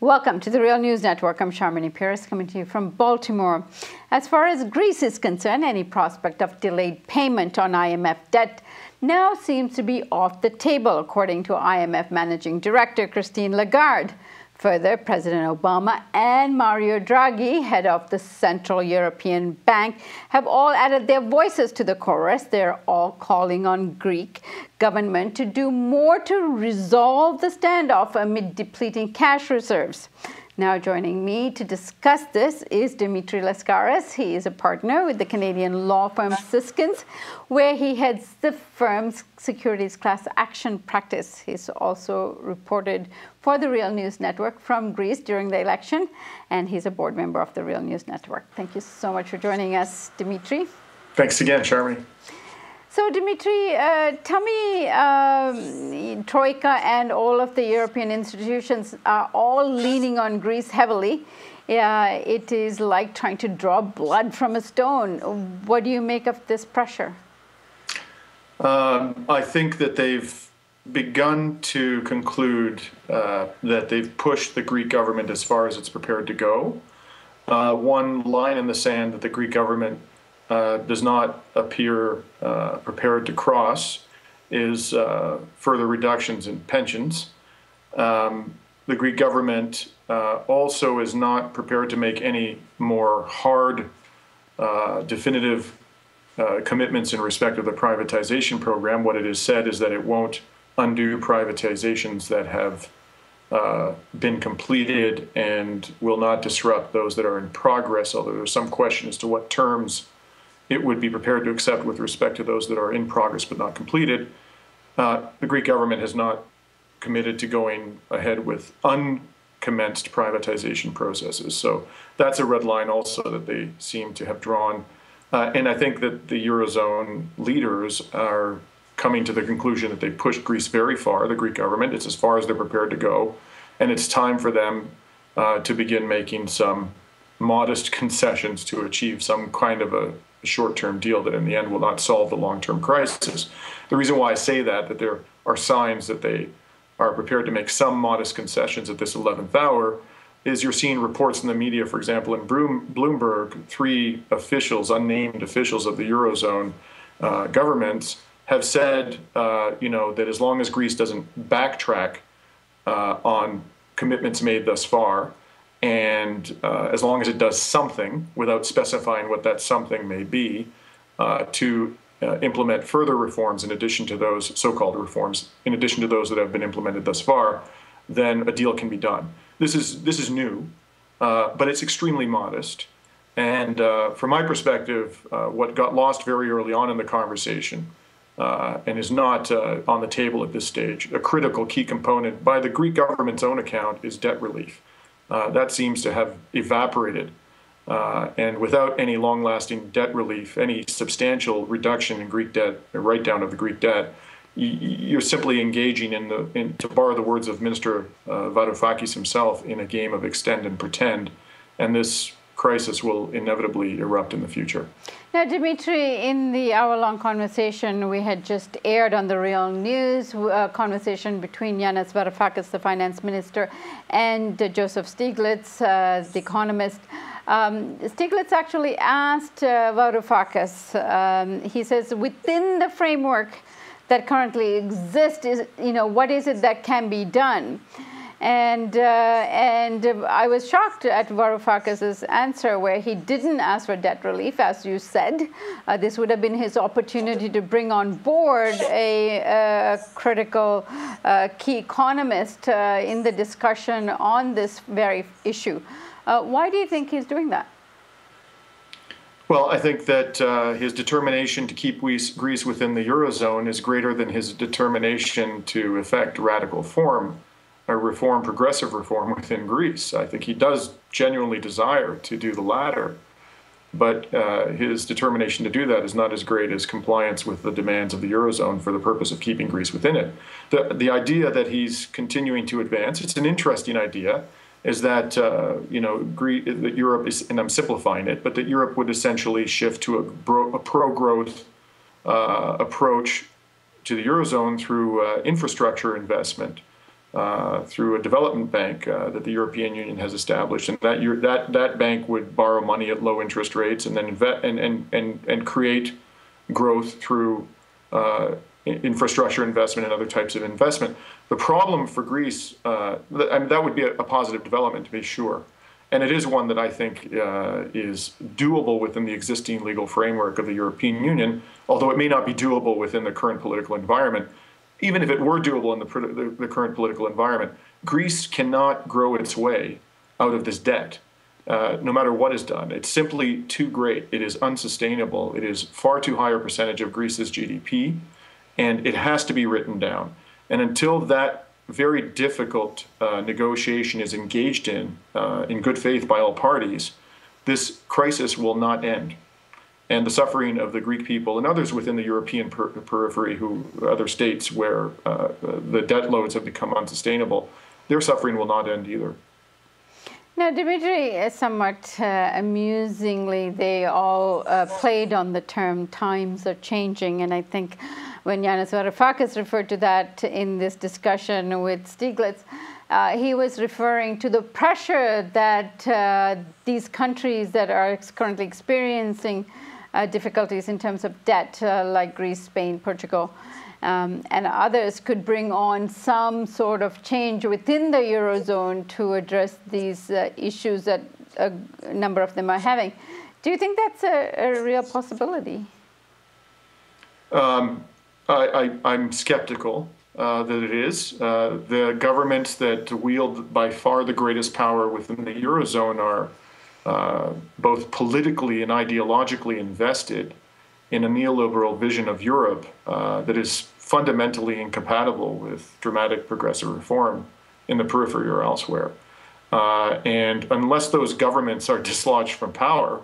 Welcome to the Real News Network. I'm Sharmini Pierce coming to you from Baltimore. As far as Greece is concerned, any prospect of delayed payment on IMF debt now seems to be off the table, according to IMF Managing Director Christine Lagarde. Further, President Obama and Mario Draghi, head of the Central European Bank, have all added their voices to the chorus. They're all calling on Greek government to do more to resolve the standoff amid depleting cash reserves. Now joining me to discuss this is Dimitri Lascaris. He is a partner with the Canadian law firm Siskins, where he heads the firm's securities class action practice. He's also reported for the Real News Network from Greece during the election, and he's a board member of the Real News Network. Thank you so much for joining us, Dimitri. Thanks again, Sharmini. So, Dimitri, tell me, Troika and all of the European institutions are all leaning on Greece heavily. It is like trying to draw blood from a stone. What do you make of this pressure? I think that they've begun to conclude that they've pushed the Greek government as far as it's prepared to go. One line in the sand that the Greek government does not appear prepared to cross is further reductions in pensions. The Greek government also is not prepared to make any more hard, definitive commitments in respect of the privatization program. What it has said is that it won't undo privatizations that have been completed and will not disrupt those that are in progress, although there's some question as to what terms it would be prepared to accept with respect to those that are in progress but not completed. The Greek government has not committed to going ahead with uncommenced privatization processes. So that's a red line also that they seem to have drawn. And I think that the Eurozone leaders are coming to the conclusion that they pushed Greece very far, the Greek government. It's as far as they're prepared to go. And it's time for them to begin making some modest concessions to achieve some kind of a short-term deal that in the end will not solve the long-term crisis. The reason why I say that there are signs that they are prepared to make some modest concessions at this 11th hour is you're seeing reports in the media, for example, in Bloomberg, 3 officials, unnamed officials of the Eurozone governments have said, that as long as Greece doesn't backtrack on commitments made thus far, and as long as it does something, without specifying what that something may be, to implement further reforms in addition to those so-called reforms, in addition to those that have been implemented thus far, then a deal can be done. This is new, but it's extremely modest. And from my perspective, what got lost very early on in the conversation and is not on the table at this stage, a critical key component by the Greek government's own account is debt relief. That seems to have evaporated. And without any long-lasting debt relief, any substantial reduction in Greek debt, a write-down of the Greek debt, you're simply engaging in, to borrow the words of Minister Varoufakis himself, in a game of extend and pretend. And this crisis will inevitably erupt in the future. Now, Dimitri, in the hour-long conversation we had just aired on the Real News, a conversation between Yanis Varoufakis, the finance minister, and Joseph Stiglitz, the economist. Stiglitz actually asked Varoufakis, he says, within the framework that currently exists, what is it that can be done? And I was shocked at Varoufakis' answer, where he didn't ask for debt relief, as you said. This would have been his opportunity to bring on board a critical key economist in the discussion on this very issue. Why do you think he's doing that? Well, I think that his determination to keep Greece within the Eurozone is greater than his determination to effect radical reform, progressive reform within Greece. I think he does genuinely desire to do the latter, but his determination to do that is not as great as compliance with the demands of the Eurozone for the purpose of keeping Greece within it. The idea that he's continuing to advance, it's an interesting idea, is that that Europe is, and I'm simplifying it, but that Europe would essentially shift to a pro-growth approach to the Eurozone through infrastructure investment. through a development bank that the European Union has established, and that bank would borrow money at low interest rates and then invest and create growth through infrastructure investment and other types of investment. The problem for Greece, that would be a positive development to be sure, and it is one that I think is doable within the existing legal framework of the European Union, although it may not be doable within the current political environment. Even if it were doable in the current political environment, Greece cannot grow its way out of this debt, no matter what is done. It's simply too great. It is unsustainable. It is far too high a percentage of Greece's GDP, and it has to be written down. And until that very difficult negotiation is engaged in good faith by all parties, this crisis will not end. And the suffering of the Greek people and others within the European periphery, other states where the debt loads have become unsustainable, their suffering will not end either. Now, Dimitri, somewhat amusingly, they all played on the term "times are changing," and I think when Yanis Varoufakis referred to that in this discussion with Stiglitz, he was referring to the pressure that these countries that are currently experiencing difficulties in terms of debt, like Greece, Spain, Portugal, and others, could bring on some sort of change within the Eurozone to address these issues that a number of them are having. Do you think that's a real possibility? I'm skeptical that it is. The governments that wield by far the greatest power within the Eurozone are both politically and ideologically invested in a neoliberal vision of Europe that is fundamentally incompatible with dramatic progressive reform in the periphery or elsewhere. And unless those governments are dislodged from power,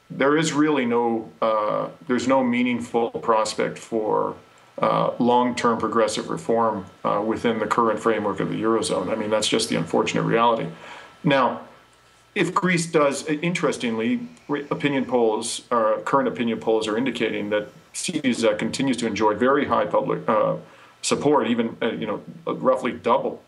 there is really there's no meaningful prospect for long-term progressive reform within the current framework of the Eurozone. I mean, that's just the unfortunate reality. Now, if Greece does, interestingly, current opinion polls are indicating that Syriza continues to enjoy very high public support, even roughly double,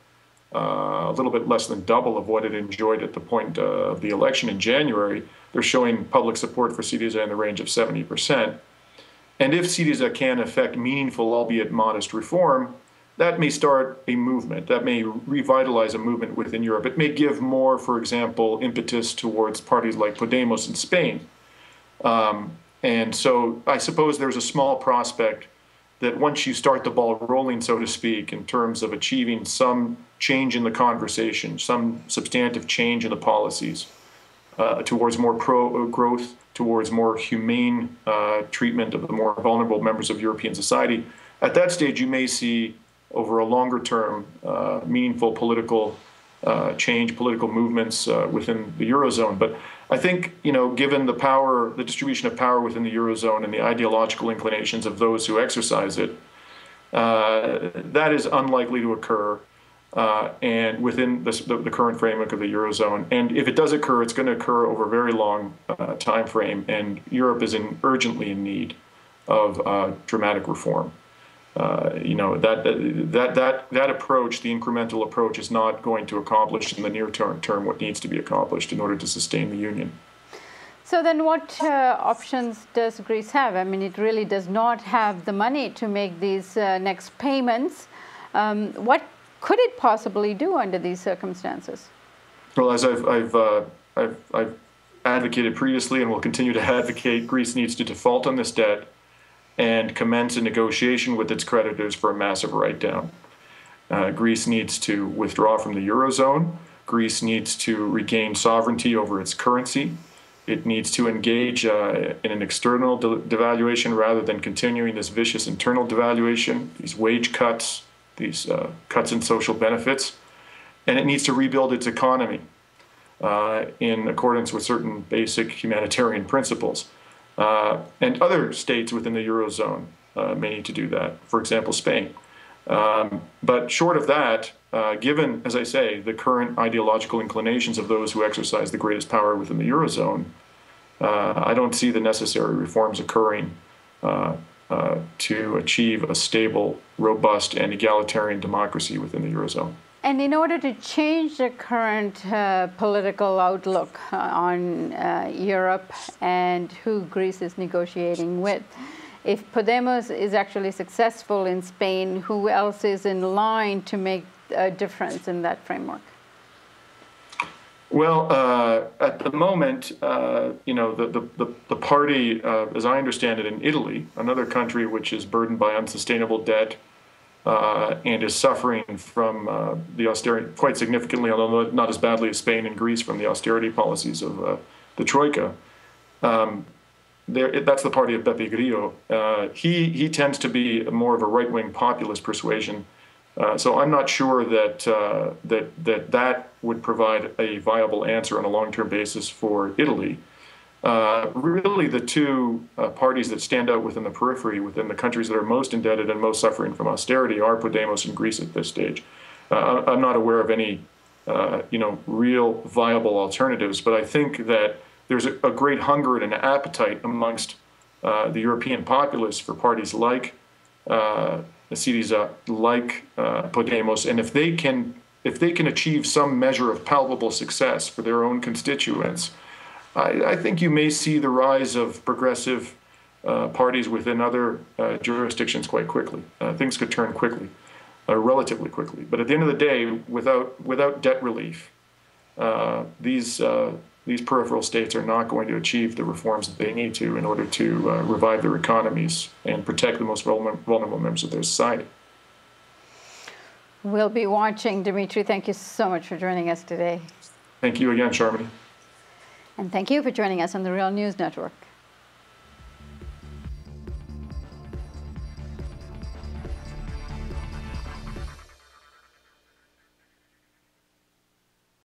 a little bit less than double of what it enjoyed at the point of the election in January. They're showing public support for Syriza in the range of 70%. And if Syriza can effect meaningful, albeit modest, reform, that may start a movement. That may revitalize a movement within Europe. It may give more, for example, impetus towards parties like Podemos in Spain. And so I suppose there's a small prospect that once you start the ball rolling, so to speak, in terms of achieving some change in the conversation, some substantive change in the policies towards more pro-growth, towards more humane treatment of the more vulnerable members of European society, at that stage you may see over a longer term, meaningful political change, political movements within the Eurozone. But I think, given the distribution of power within the Eurozone and the ideological inclinations of those who exercise it, that is unlikely to occur and within the current framework of the Eurozone. And if it does occur, it's going to occur over a very long time frame, and Europe is urgently in need of dramatic reform. That approach, the incremental approach, is not going to accomplish in the near term what needs to be accomplished in order to sustain the union. So then what options does Greece have? I mean, it really does not have the money to make these next payments. What could it possibly do under these circumstances? Well, as I've advocated previously and will continue to advocate, Greece needs to default on this debt and commence a negotiation with its creditors for a massive write-down. Greece needs to withdraw from the Eurozone. Greece needs to regain sovereignty over its currency. It needs to engage in an external devaluation rather than continuing this vicious internal devaluation, these wage cuts, these cuts in social benefits. And it needs to rebuild its economy in accordance with certain basic humanitarian principles. And other states within the Eurozone may need to do that, for example, Spain. But short of that, given, as I say, the current ideological inclinations of those who exercise the greatest power within the Eurozone, I don't see the necessary reforms occurring to achieve a stable, robust, and egalitarian democracy within the Eurozone. And in order to change the current political outlook on Europe and who Greece is negotiating with, if Podemos is actually successful in Spain, who else is in line to make a difference in that framework? Well, at the moment, the party, as I understand it, in Italy, another country which is burdened by unsustainable debt and is suffering from the austerity quite significantly, although not as badly as Spain and Greece, from the austerity policies of the Troika. That's the party of Pepe Grillo. He tends to be more of a right-wing populist persuasion. So I'm not sure that would provide a viable answer on a long-term basis for Italy. Really, the two parties that stand out within the periphery, within the countries that are most indebted and most suffering from austerity, are Podemos and Greece at this stage. I'm not aware of any, real viable alternatives, but I think that there's a great hunger and an appetite amongst the European populists for parties like Syriza, like Podemos, and if they can achieve some measure of palpable success for their own constituents, I think you may see the rise of progressive parties within other jurisdictions quite quickly. Things could turn quickly, relatively quickly. But at the end of the day, without debt relief, these peripheral states are not going to achieve the reforms that they need to in order to revive their economies and protect the most vulnerable members of their society. We'll be watching. Dimitri, thank you so much for joining us today. Thank you again, Sharmini. And thank you for joining us on the Real News Network.